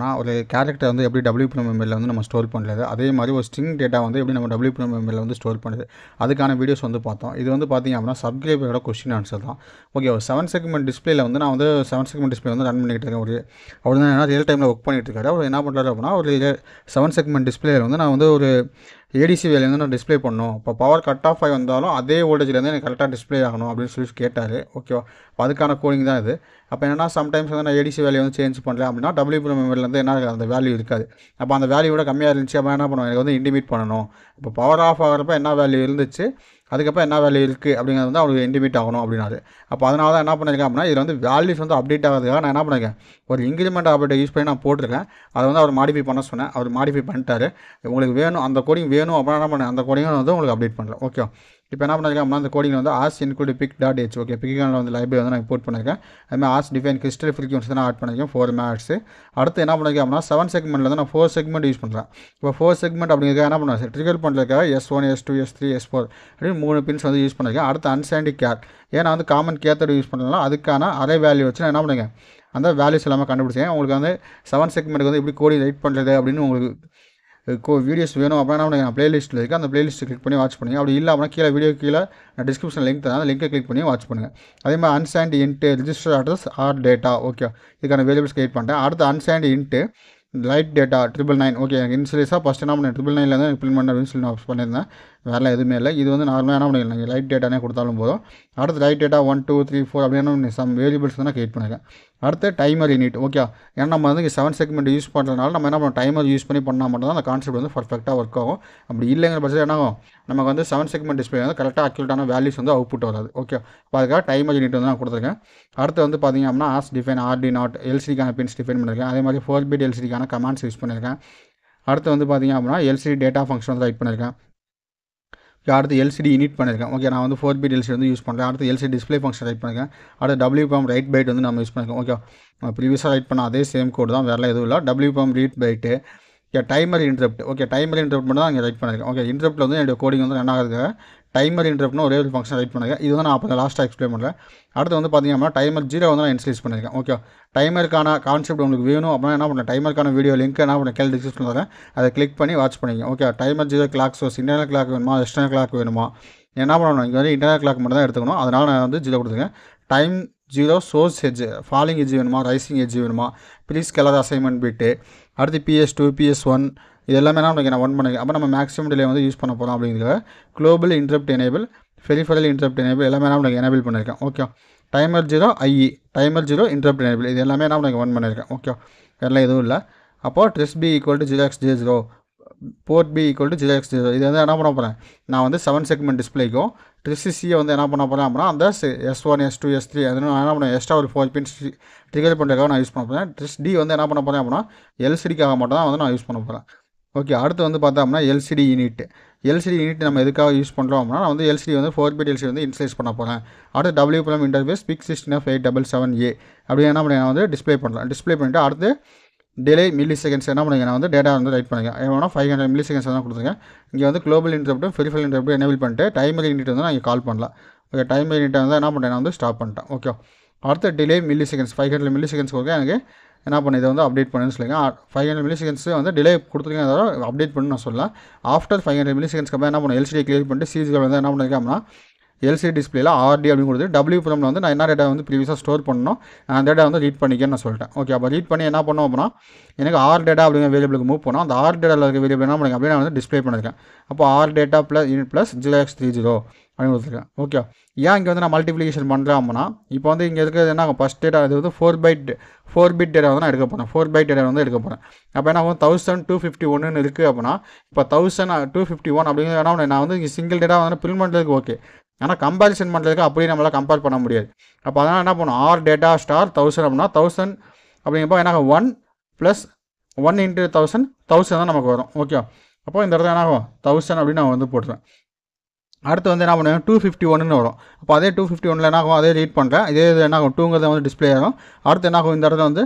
நான் ஒரு கேரக்டர் வந்து எப்படி WPM மெமரியில் வந்து நம்ம ஸ்டோர் பண்ணுறது, அதே மாதிரி ஒரு ஸ்ட்ரிங் டேட்டா வந்து எப்படி நம்ம WPM மெமரியில் வந்து ஸ்டோர் பண்ணுறது, அதுக்கான வீடியோஸ் வந்து பார்த்தோம். இது வந்து பார்த்திங்க அப்படின்னா சப்ஸ்கிரைபரோட கொஸ்டின் ஆன்சர் தான். ஓகே, ஒரு 7 செக்மெண்ட் டிஸ்பிளேல வந்து நான் வந்து 7 செக்மெண்ட் டிஸ்பிளே வந்து ரன் பண்ணிக்கிட்டு இருக்கேன். அவர் தான் என்ன ரியல் டைமில் ஒர்க் பண்ணிகிட்டு இருக்காரு. அவர் என்ன பண்ணுறாரு அப்படின்னா ஒரு 7 செக்மெண்ட் டிஸ்பிளேல வந்து நான் வந்து ஒரு ADC வேலையிலேருந்து நான் டிஸ்பிளே பண்ணணும். இப்போ பவர் கட் ஆஃப் ஆகி வந்தாலும் அதே வோல்டேஜ்லேருந்து எனக்கு கரெக்டாக டிஸ்பிளே ஆகணும் அப்படின்னு சொல்லி கேட்டார். ஓகேவா, அப்போ அதுக்கான கோடிங் தான் இது. அப்போ என்னென்னா சம்டைம்ஸ் வந்து நான் ADC வேலையை வந்து சேஞ்ச் பண்ணுறேன் அப்படின்னா WPM மெமரிலேருந்து என்ன அந்த வேல்யூ இருக்காது. அப்போ அந்த வேல்யூவோட கம்மியாக இருந்துச்சு அப்போ என்ன பண்ணுவேன், எனக்கு வந்து இன்டிமேட் பண்ணணும். இப்போ பவர் ஆஃப் ஆகிறப்ப என்ன வேல்யூ இருந்துச்சு, அதுக்கப்புறம் என்ன வேல்யூ இருக்குது அப்படிங்கிறது வந்து அவருக்கு இன்டிமேட் ஆகணும் அப்படின்னாரு. அப்போ அதனால தான் என்ன பண்ணியிருக்கேன் அப்படின்னா இதில் வந்து வேல்யூஸ் வந்து அப்டேட் ஆகிறதுக்காக நான் என்ன பண்ணியிருக்கேன், ஒரு இன்க்ரிமெண்ட் அப்டேட் யூஸ் பண்ணி நான் போட்டிருக்கேன். அதை வந்து அவர் மாடிஃபை பண்ண சொன்னேன். அவர் மாடிஃபை பண்ணிட்டாரு. உங்களுக்கு வேணும் அந்த கோடிங் வேணும் அப்படின்னா என்ன பண்ணேன், அந்த கோடிங்கை வந்து உங்களுக்கு அப்டேட் பண்ணல. ஓகே, இப்போ என்ன பண்ணியிருக்கேன் அப்படின்னா அந்த கோடிங் வந்து ஆஸ் இன்க்ளூட் pic.h. ஓகே, பிக்கானில் வந்து லைப்ரரி வந்து நான் இம்போர்ட் பண்ணியிருக்கேன். அதுமாதிரி ஆஸ் டிஃபைன் கிறிஸ்டல் ஃப்ரீக்வன்சி தான் ஆட் பண்ணியிருக்கேன் 4 MHz. அடுத்து என்ன பண்ணியிருக்கேன் அப்படின்னா 7 செக்மெண்ட்டில் வந்து நான் 4 செக்மெண்ட் யூஸ் பண்ணுறேன். இப்போ 4 செக்மெண்ட் அப்படிங்கிறத என்ன பண்ணுவேன், ட்ரிகர் பண்ணுறதுக்காக S1 S2 S3 S4 அப்படின்னு 3 பின்ஸ் வந்து யூஸ் பண்ணியிருக்கேன். அடுத்து அன்சாண்டி கேர், ஏன்னா வந்து காமன் கேத்தோட யூஸ் பண்ணலாம். அதுக்கான அரே வேல்யூ வச்சு நான் என்ன பண்ணுங்க அந்த வேல்யூஸ் எல்லாமே கண்டுபிடிச்சேன். உங்களுக்கு வந்து 7 செக்மெண்ட்டுக்கு வந்து எப்படி கோடி ரைட் பண்ணுறது அப்படின்னு உங்களுக்கு வீடியோஸ் வேணும் அப்படின்னா நான் பிளேலிஸ்ட்டில் இருக்குது. அந்த பிளேலிஸ்ட்டை கிளிக் பண்ணி வாட்ச் பண்ணுங்கள். அப்படி இல்லை அப்படின்னா கீழே வீடியோ கீழே நான் டிஸ்கிரிப்ஷன் லிங்க் தரேன், அந்த லிங்கை கிளிக் பண்ணி வாட்ச் பண்ணுங்கள். அதே மாதிரி unsigned int register address or data. Okay, இதுக்கான வேரியபிள்ஸ் கிரியேட் பண்ணிட்டேன். அடுத்து unsigned int light data 999. Okay, எனக்கு இன்சூரியஸாக ஃபஸ்ட்டு என்ன பண்ணேன் 999 தான் இம்ப்ளிமெண்ட் அப்படின்னு சொல்லி நான் பண்ணியிருந்தேன். வேறு எதுவுமே இல்லை. இது வந்து நார்மலாக என்ன பண்ணிக்கலாம், நீங்கள் லைட் டேட்டானே கொடுத்தாலும் போதும். அடுத்து லைட் டேட்டா 1 2 3 4 அப்படின்னு சம் வேரியபிள்ஸ் தான் கிரியேட் பண்ணியிருக்கேன். அடுத்து டைமர் யூனிட். ஓகே, ஏன்னா நம்ம வந்து 7 செக்மெண்ட் யூஸ் பண்ணுறதுனால நம்ம என்ன பண்ணுவோம், டைமர் யூஸ் பண்ணி பண்ணால் மட்டும் தான் அந்த கான்செப்ட் வந்து பர்ஃபெக்டாக ஒர்க் ஆகும். அப்படி இல்லைங்கிற பட்சத்தில் என்ன ஆகும், நமக்கு வந்து 7 செக்மெண்ட் டிஸ்பிளே வந்து கரெக்டாக அக்யூரேட்டான வேல்யூஸ் வந்து அவுட்புட் வராது. ஓகே, இப்போ அதுக்காக டைமர் யூனிட் வந்து நான் கொடுத்துருக்கேன். அடுத்து வந்து பார்த்திங்க அப்படின்னா ஆஸ் டிஃபைன் RD0 LCDக்கான பின்ஸ் டிஃபைன் பண்ணியிருக்கேன். அதே மாதிரி 4-bit LCDக்கான கமாண்ட்ஸ் யூஸ் பண்ணியிருக்கேன். அடுத்து வந்து பார்த்திங்க அப்படின்னா LCD டேட்டா ஃபங்க்ஷன் வந்து ரைட் பண்ணியிருக்கேன். அடுத்து LCD இனிட் பண்ணியிருக்கேன். ஓகே, நான் வந்து 4-bit LCD வந்து யூஸ் பண்ணுறேன். அடுத்து LCD டிஸ்பிளே ஃபங்க்ஷன் ரைட் பண்ணியிருக்கேன். அடுத்து WPM ரைட் பைட் வந்து நம்ம யூஸ் பண்ணியிருக்கோம். ஓகே, ப்ரீவியஸாக ரைட் பண்ண அதே சேம் கோட் தான், வேறு எதுவும் இல்லை. WPM read byte. Okay, timer interrupt. Okay, timer interrupt மட்டும் தான் இங்கே ரைட் பண்ணியிருக்கேன். ஓகே, இன்டரப்ட்டில் வந்து என்னுடைய கோடிங் வந்து ரன் ஆகிறதுக்காக டைமர் இன்டரப்ட்னு ஒரே ஒரு ஃபங்க்ஷன் ரைட் பண்ணியிருக்கேன். இது வந்து நான் அப்போ லாஸ்ட்டாக எக்ஸ்பிளைன் பண்ணுறேன். அடுத்து வந்து பார்த்திங்கன்னா டைமர் 0 வந்து நான் இன்ஸ்டீஸ் பண்ணியிருக்கேன். ஓகே, டைமருக்கான கான்செப்ட் உங்களுக்கு வேணும் அப்படின்னா என்ன பண்ணேன், டைமருக்கான வீடியோ லிங்க் என்ன பண்ண கீழே டிஸ்கிரிப்ஷனில் வரேன், அதை கிளிக் பண்ணி வாட்ச் பண்ணிங்க. Okay, timer 0 clock source internal clock வேணுமா எக்ஸ்டர்னல் கிளாக் வேணுமா, என்ன பண்ணணும், இங்கே வந்து இன்டர்னல் கிளாக் மட்டும் தான் எடுத்துக்கணும். அதனால் நான் வந்து 0 கொடுத்துருக்கேன். Time 0 source hedge, falling hedge வேணுமா ரைசிங் ஹெட்ஜ் வேணுமா, ப்ளீஸ் கலர் அசைன்மெண்ட் பிட்டு. அடுத்து PS2 PS1 இது எல்லாமே நான் 1 பண்ணிருக்கேன். அப்போ நம்ம மேக்ஸிமம் டிலே வந்து யூஸ் பண்ண போகிறோம் அப்படிங்கிறத global interrupt enable peripheral interrupt enable எல்லாமே நான் எனேபிள் பண்ணியிருக்கேன். Okay, timer 0 IE timer 0 interrupt enable இது எல்லாமே நான் 1 பண்ணியிருக்கேன். ஓகே, வேறு எதுவும் இல்லை. அப்போது dress B = 0xJ0, board B = 0x0. இது வந்து என்ன பண்ண போகிறேன், நான் வந்து 7 செக்மெண்ட் டிஸ்பிளேக்கும் ட்ரெஸ் C வந்து என்ன பண்ண போகிறேன் அப்படின்னா அந்த S1 S2 S3 அது நான் என்ன பண்ணேன் எக்ஸ்ட்ரா ஒரு 4 பின்ஸ் ட்ரிகர் பண்ணுறதுக்காக நான் யூஸ் பண்ண போகிறேன். ட்ரெஸ் D வந்து என்ன பண்ண போகிறேன் அப்படின்னா LCDக்காக மட்டும் தான் வந்து நான் யூஸ் பண்ண போகிறேன். ஓகே, அடுத்து வந்து பார்த்தோம்னா LCD யூனிட். LCD யூனிட் நம்ம எதுக்காக யூஸ் பண்ணுறோம் அப்படின்னா நான் வந்து LCD வந்து 4-bit LCD வந்து இன்ஸ்டேஸ் பண்ண போகிறேன். அடுத்து WPM இன்டர்ஃபேஸ் PIC16F877A அப்படி என்ன பண்ணி நான் வந்து டிஸ்பிளே பண்ணுறேன். டிஸ்பிளே பண்ணிவிட்டு அடுத்து டிலே மில்லி செகண்ட்ஸ் என்ன பண்ணுங்க, நான் வந்து டேட்டா வந்து ரைட் பண்ணிக்கிறேன். எவ்வளோ 500 மில்லி செகண்ட்ஸ் தான் கொடுத்துருக்கேன். இங்கே வந்து குளோபல் இன்டரப்ட்டும் பெரிஃபரல் இன்டரப்ட்டும் எனேபிள் பண்ணிட்டு டைமர் யூனிட் வந்து நான் இங்கே கால் பண்ணலாம். ஓகே, டைமர் யூனிட்டை வந்து என்ன பண்ணுறேன், நான் வந்து ஸ்டாப் பண்ணிட்டேன். ஓகே, அடுத்து delay milli seconds 500 milli seconds கொடுக்க எனக்கு என்ன பண்ணி இதை வந்து அப்டேட் பண்ணுன்னு சொல்லுங்க. 500 மில்லி செகண்ட்ஸ் வந்து டிலே கொடுத்துருக்கேன், அதாவது அப்டேட் பண்ணு நான் சொல்லலாம். ஆஃப்டர் 500 மில்லி செகண்ட்ஸ்க்கு அப்புறம் என்ன பண்ணணும், LCD கிளியர் பண்ணிட்டு சீரிஸ்கள் வந்து என்ன பண்ணியிருக்கேன் அப்படின்னா LCD டிஸ்பிளேல RD அப்படின்னு கொடுத்து WPMல வந்து நான் என்ன டேட்டா வந்து ப்ரீவியஸாக ஸ்டோர் பண்ணணும் அந்த டேட்டா வந்து ரீட் பண்ணிக்கன்னு நான் சொல்லிட்டேன். ஓகே, அப்போ ரீட் பண்ணி என்ன பண்ணோம் அப்படின்னா எனக்கு R டேட்டா அப்படிங்கிற வேரியபிளுக்கு மூவ் பண்ணோம். அந்த R டேட்டாவில் இருக்க வேரியபிள் என்ன பண்ணுங்க அப்படியே நான் வந்து டிஸ்பிளே பண்ணியிருக்கேன். அப்போ R டேட்டா + 0x30 அப்படின்னு கொடுத்துருக்கேன். ஓகே, ஏன் இங்கே வந்து நான் மல்டிப்ளிகேஷன் பண்ணுறேன் அப்படின்னா இப்போ வந்து இங்கே இருக்கிறது என்ன ஃபஸ்ட் டேட்டா இது வந்து 4-bit டேட்டா வந்து நான் எடுக்க போகிறேன். 4-bit டேட்டா வந்து எடுக்க போகிறேன். அப்போ என்ன 1251 இருக்குது அப்படின்னா இப்போ 1251 அப்படிங்கிறது என்ன நான் வந்து இங்கே சிங்கிள் டேட்டா வந்து பிரிண்ட் பண்ணுறதுக்கு ஓகே, ஆனால் கம்பேரிசன் பண்ணுறதுக்கு அப்படியே நம்மளால் கம்பேர் பண்ண முடியாது. அப்போ அதனால் என்ன பண்ணும் R டேட்டா ஸ்டார் 1000 அப்படின்னா 1000 அப்படிங்கிறப்போ என்ன 1 + 1 × 1000 தான் நமக்கு வரும். ஓகே, அப்போ இந்த இடத்துல என்ன ஆகும் 1000 அப்படின்னு நான் வந்து போட்டுருவேன். அடுத்து வந்து என்ன பண்ணுவேன் 251 வரும். அப்போ அதே 251 என்ன ஆகும், அதே ரீட் பண்ணுறேன். இதே இது என்ன ஆகும் 2ங்கிறது வந்து டிஸ்பிளே ஆகும். அடுத்து என்ன ஆகும் இந்த இடத்துல வந்து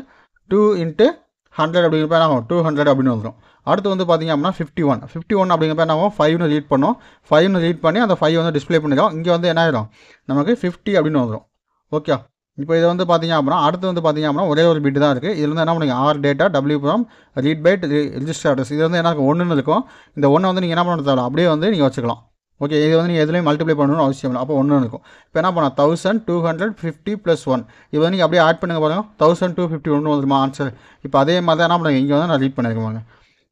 2 × 100 அப்படிங்கிறப்ப என்ன ஆகும் 200 அப்படின்னு வந்துடும். அடுத்து வந்து பார்த்திங்க அப்படின்னா 51 அப்படிங்கிறப்ப என்ன ஆகும் 5ன்னு ரீட் பண்ணோம். 5ன்னு ரீட் பண்ணி அந்த 5 வந்து டிஸ்பிளே பண்ணிடும். இங்கே வந்து என்ன ஆகிடும் நமக்கு 50 அப்படின்னு வந்துடும். ஓகே, இப்போ இது வந்து பார்த்தீங்க அப்படின்னா அடுத்து வந்து பார்த்தீங்க அப்படின்னா ஒரே ஒரு பிட் தான் இருக்குது. இதில் வந்து என்ன பண்ணுங்க R data W from read byte register address. இது வந்து என்ன ஒன்றுன்னு இருக்கும். இந்த ஒன்றை வந்து நீங்கள் என்ன பண்ண தேவை அப்படியே வந்து நீங்கள் வச்சுக்கலாம். ஓகே, இது வந்து நீங்கள் எதுலேயும் மல்டிப்ளை பண்ணணும்னு அவசியம் இல்லை. அப்போ ஒன்று இருக்கும். இப்போ என்ன பண்ணலாம் 1250 + 1 இது வந்து நீங்கள் அப்படியே ஆட் பண்ணுங்க பாருங்கள். 1251 வந்துருமா ஆன்சர். இப்போ அதே மாதிரி தான் என்ன பண்ணுங்க இங்கே வந்து நான் ரீட் பண்ணியிருக்கேன்.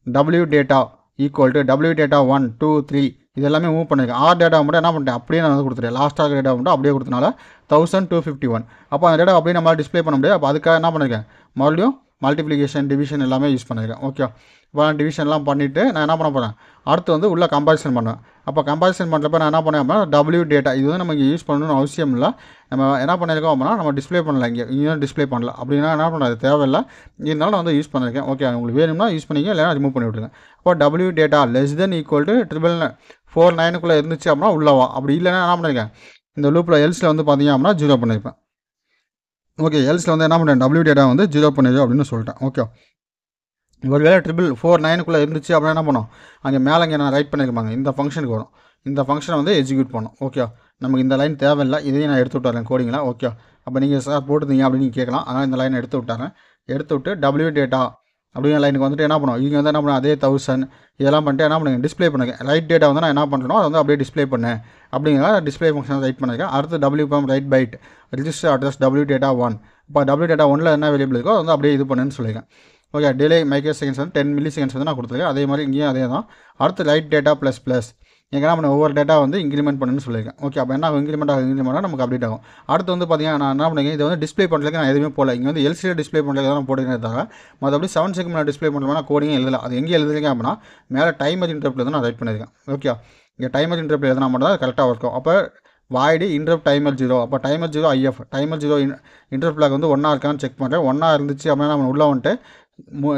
W data equal to W data 1 2 3 இது எல்லாமே மூவ் பண்ணியிருக்கேன். ஆர் டேட்டா மட்டும் என்ன பண்ணிட்டேன் அப்படியே நான் வந்து கொடுத்துட்டேன். லாஸ்ட்டாக டேட்டா மட்டும் அப்படியே கொடுத்தனால 1251. அப்போ அந்த டேட்டா அப்படியே நம்மளால் டிஸ்பிளே பண்ண முடியாது. அப்போ அதுக்காக என்ன பண்ணியிருக்கேன் மறுபடியும் மல்டிப்ளிகேஷன் டிவிஷன் எல்லாமே யூஸ் பண்ணியிருக்கேன். ஓகே, இப்போ நான் டிவிஷன்லாம் பண்ணிவிட்டு நான் என்ன பண்ண போகிறேன் அடுத்து வந்து உள்ள கம்பேரிசன் பண்ணுவேன். அப்போ கம்பேரிசன் பண்ணுறப்ப நான் என்ன பண்ணேன் அப்படின்னா டபிள்யூ டேட்டா இது வந்து நம்ம இங்கே யூஸ் பண்ணணும்னு அவசியம் இல்லை. நம்ம என்ன பண்ணியிருக்கோம் அப்படின்னா நம்ம டிஸ்பிளே பண்ணல இங்கே டிஸ்பிளே பண்ணல அப்படின்னா என்ன பண்ண அது தேவையில்லை. இருந்தாலும் நான் வந்து யூஸ் பண்ணியிருக்கேன். ஓகே, உங்களுக்கு வேணும்னா யூஸ் பண்ணிக்க, இல்லைனா ரிமூவ் பண்ணி விட்டுருங்க. அப்போ டபிள்யூ டேட்டா <= 449 இருந்துச்சு அப்படின்னா உள்ளவா, அப்படி இல்லைன்னா என்ன பண்ணியிருக்கேன் இந்த லூப்பில் எல்ஸில் வந்து பார்த்தீங்க அப்படின்னா 0 பண்ணியிருப்பேன். ஓகே, எல்ஸில் வந்து என்ன பண்ணுறேன் டபிள்யூ டேட்டா வந்து 0 பண்ணிடுவோம் அப்படின்னு சொல்லிட்டேன். ஓகே, ஒரு வேளை 449 இருந்துச்சு அப்படின்னா என்ன பண்ணோம் அங்கே மேலே இங்கே நான் ரைட் பண்ணியிருப்பாங்க இந்த ஃபங்க்ஷனுக்கு வரும். இந்த ஃபங்க்ஷனை வந்து எக்ஸிக்யூட் பண்ணோம். ஓகே, நமக்கு இந்த லைன் தேவையில்லை, இதையும் நான் எடுத்து விட்டுறேன் கோடிங்களா. ஓகே, அப்போ நீங்கள் சார் போட்டுருந்தீங்க அப்படின்னு நீங்கள் கேட்கலாம். அதனால் இந்த லைனை எடுத்து விட்டாரேன். எடுத்து விட்டு டபிள்யூ டேட்டா அப்படிங்கிற லைனுக்கு வந்துட்டு என்ன பண்ணுவோம் இங்கே வந்து என்ன பண்ணுவோம் அதே 1000 இதெல்லாம் பண்ணிட்டு என்ன பண்ணுங்க டிஸ்பிளே பண்ணுங்க. ரைட் டேட்டா வந்து நான் என்ன பண்ணுறேனோ அதை வந்து அப்படியே டிஸ்பிளே பண்ணேன் அப்படிங்கிற டிஸ்பிளே ஃபங்க்ஷன் ரைட் பண்ணியிருக்கேன். அடுத்து W from right byte register address W data 1. இப்போ டபிள்யூ டேட்டா 1ல் என்ன வேரியபிள் இருக்கோ அதை வந்து அப்படியே இது பண்ணுன்னு சொல்லியிருக்கேன். ஓகே, டிலே மைக்ரோ செகண்ட்ஸ் வந்து 10 மில்லி செகண்ட்ஸ் வந்து நான் கொடுத்துருக்கேன். அதே மாதிரி இங்கேயும் அதே தான். அடுத்து ரைட் டேட்டா ப்ளஸ் எங்கே என்ன பண்ண ஒவ்வொரு டேட்டா வந்து இன்க்ரிமெண்ட் பண்ணுன்னு சொல்லியிருக்கேன். ஓகே, அப்போ என்ன இன்க்ரிமெண்ட் ஆகும் நமக்கு அப்டேட் ஆகும். அடுத்து வந்து பார்த்தீங்கன்னா நான் என்ன பண்ணுறேன் இதை வந்து டிஸ்பிளே பண்ணுறதுக்கு நான் எதுவுமே போகல. இங்கே வந்து எல்சியில் டிஸ்பிளே பண்ணுறதுக்கு தான் போட்டுக்கிறேன் தவிர மற்றபடி 7 செகண்ட் டிஸ்பிளே பண்ணுறதுனா கோடிங் எழுதலை. அது எங்கே எழுதுறீங்க அப்படின்னா மேலே டைமர் இன்டரப்ட் தான் நான் ரைட் பண்ணியிருக்கேன். ஓகே, இங்கே டைமர் இன்டரப்ட் எழுதினா மட்டும் தான் கரெக்டாக இருக்கும். அப்போ வாய்டு இன்டரப்ட் டைமர் 0. அப்போ timer 0 if timer 0 interrupt flag வந்து 1 இருக்கான்னு செக் பண்ணுறேன். 1 இருந்துச்சு அப்படின்னா நம்ம உள்ளே வந்துட்டு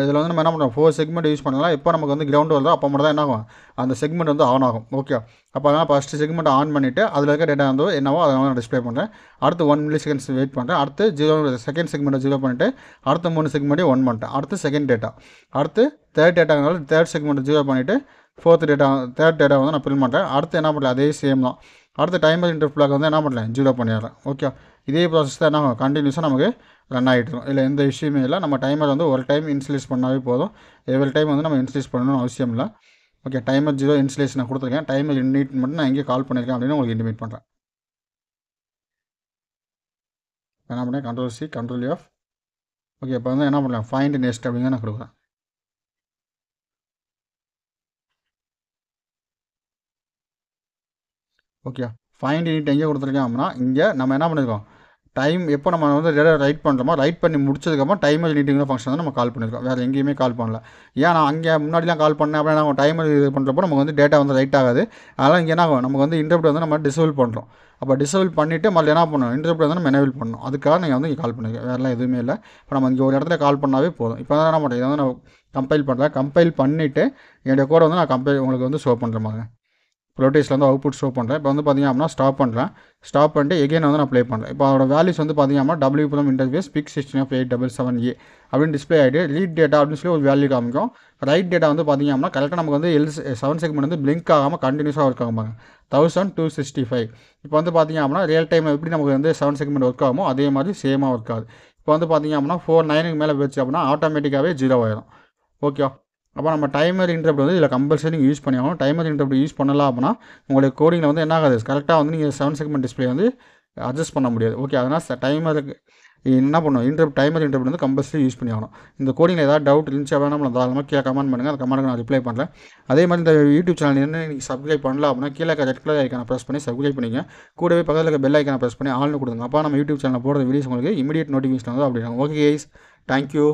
இதில் வந்து நம்ம என்ன பண்ணுறோம் 4 செக்மெண்ட் யூஸ் பண்ணலாம். எப்போ நமக்கு வந்து கிரவுண்ட் வருதோ அப்போ மட்டும் தான் என்ன ஆகும் அந்த செக்மெண்ட் வந்து ஆன் ஆகும். ஓகே, அப்போ அதனால் ஃபஸ்ட்டு செக்மெண்ட் ஆன் பண்ணிவிட்டு அதில் இருக்க டேட்டா வந்து என்னவோ அதை நான் டிஸ்பிளே பண்ணுறேன். அடுத்து 1 மில்லி செகண்ட்ஸ் வெயிட் பண்ணுறேன். அடுத்து 0 செகண்ட் செக்மெண்ட்டை 0 பண்ணிவிட்டு அடுத்த 3 செக்மெண்ட்டையும் 1 பண்ணிட்டேன். அடுத்து செகண்ட் டேட்டா, அடுத்து தேர்ட் டேட்டாங்கனால தேர்ட் செக்மெண்ட் 0 பண்ணிவிட்டு தேர்ட் டேட்டா வந்து நான் ஃபில் பண்ணுறேன். அடுத்து என்ன பண்ணுறேன் அதே சேம் தான். அடுத்து டைமர் இன்டரப்ட் ஃபிளாக் வந்து என்ன பண்ணல 0 பண்ணிடுறேன். ஓகே, இதே ப்ராசஸ் தான் என்ன கண்டினியூஸாக நமக்கு ரன் ஆகிட்டு இருக்கும். இல்லை எந்த விஷயமே இல்லை. நம்ம டைமர் வந்து ஒரு டைம் இன்ஸ்டலேஸ் பண்ணாவே போதும். எவ்வளோ டைம் வந்து நம்ம இன்ஸ்டலேஸ் பண்ணணும்னு அவசியம் இல்லை. ஓகே, டைமர் 0 இன்ஸ்டலேஷன் நான் கொடுத்துருக்கேன். டைமர் இன்டிமேட் மட்டும் நான் எங்கே கால் பண்ணியிருக்கேன் அப்படின்னு உங்களுக்கு இன்டிமேட் பண்ணுறேன். என்ன பண்ணேன் Ctrl+C Ctrl+F. ஓகே, இப்போ வந்து என்ன பண்ணலாம் ஃபைண்ட் நெக்ஸ்ட் அப்படின்னு நான் கொடுக்குறேன். ஓகே, ஃபைண்ட் இனிட் எங்கே கொடுத்துருக்கேன் அப்படின்னா இங்கே நம்ம என்ன பண்ணியிருக்கோம் டைம் எப்போ நம்ம வந்து டேட்டா ரைட் பண்ணுறோமோ ரைட் பண்ணி முடிச்சதுக்கப்புறம் டைமர் இனிட்டிங்கிற ஃபங்க்ஷன் வந்து நம்ம கால் பண்ணியிருக்கோம். வேறு எங்கேயுமே கால் பண்ணல. ஏன் நான் அங்கே முன்னாடிலாம் கால் பண்ணேன் அப்படின்னா நம்ம டைமர் இது பண்ணுறப்போ நமக்கு வந்து டேட்டா வந்து ரைட் ஆகாது. அதனால் இங்கே என்ன ஆகும் நமக்கு வந்து இன்டர்ப்ட் வந்து நம்ம டிசேபிள் பண்ணுறோம். அப்போ டிசேபிள் பண்ணிவிட்டு மறுபடியும் என்ன பண்ணணும் இன்டர்ப்ட் வந்து நம்ம எனேபிள் பண்ணணும். அதுக்காக நீங்கள் வந்து இங்கே கால் பண்ணியிருக்கேன். வேறுலாம் எதுவுமே இல்லை. இப்போ நம்ம இங்கே ஒரு இடத்துல கால் பண்ணாவே போதும். இப்போ தான் என்ன பண்ணுறேன் இதை வந்து நான் கம்பைல் பண்ணுறேன். கம்பைல் பண்ணிவிட்டு என்னுடைய கோடை வந்து நான் உங்களுக்கு வந்து ஷோ பண்ணுற மாதிரி ப்ரோட்டேஸில் வந்து அவுட்புட் ஷோ பண்ணுறேன். இப்போ வந்து பார்த்திங்க அப்படின்னா ஸ்டாப் பண்ணுறேன். ஸ்டாப் பண்ணிட்டு எகைன் வந்து நான் ப்ளே பண்ணுறேன். இப்போ அதோட வேல்யூஸ் வந்து பார்த்திங்க அப்படின்னா W from interface PIC 16F877A அப்படின்னு டிஸ்பிளே ஆகிட்டு லீட் டேட்டா அப்படின்னு சொல்லி ஒரு வேல்யூ காமிக்கும். ரைட் டேட்டா வந்து பார்த்திங்க அப்படின்னா கரெக்டாக நமக்கு வந்து 7 செக்மெண்ட் வந்து பிளிங்க் ஆகாமல் கண்டினியூஸாக ஒர்க் ஆகும்பாங்க 1265. இப்போ வந்து பார்த்திங்க அப்படின்னா ரியல் டைம் எப்படி நமக்கு வந்து 7 செக்மெண்ட் ஒர்க் ஆகுமோ அதே மாதிரி சேமாக ஒர்க் ஆகுது. இப்போ வந்து பார்த்திங்க அப்படின்னா 49க்கு மேலே போச்சு அப்படின்னா ஆட்டோமேட்டிக்காகவே 0 ஆயிடும். ஓகே, அப்போ நம்ம டைமர் இன்டரப்ட் வந்து இதில் கம்பல்சரி நீங்கள் யூஸ் பண்ணி ஆகணும். டைமர் இன்டரப்ட் யூஸ் பண்ணலாம் அப்படின்னா உங்களுடைய கோடிங்கில் வந்து என்ன ஆகாது கரெக்டாக வந்து நீங்கள் 7 செக்மெண்ட் டிஸ்பிளே வந்து அட்ஜஸ்ட் பண்ண முடியாது. ஓகே, அதனால் டைமருக்கு என்ன பண்ணுவோம் டைமர் இன்டரப்ட் வந்து கம்பல்சரி யூஸ் பண்ணி ஆகணும். இந்த கோடிங்கில் ஏதாவது டவுட் இருந்துச்சு அப்படின்னா நம்ம தாராளமாக கீழே கமெண்ட் பண்ணுங்கள். அந்த கமெண்ட்டுக்கு நான் ரிப்ளை பண்ணுறேன். அதே மாதிரி இந்த யூடியூப் சேனல் என்ன நீங்கள் சப்ஸ்கிரைப் பண்ணல அப்படின்னா கீழே ரெட் கலர் ஐக்கான ப்ரெஸ் பண்ணி சப்ஸ்கிரைப் பண்ணிங்க. கூடவே பக்கத்தில் இருக்க பெல் ஐக்கான ப்ரெஸ் பண்ணி ஆல்னு கொடுங்க. அப்போ நம்ம யூடியூப் சேனலில் போடுற வீடியோஸ் உங்களுக்கு இமீடியட் நோட்டிஃபிகேஷன் வந்து அப்படி. Okay guys, thank you.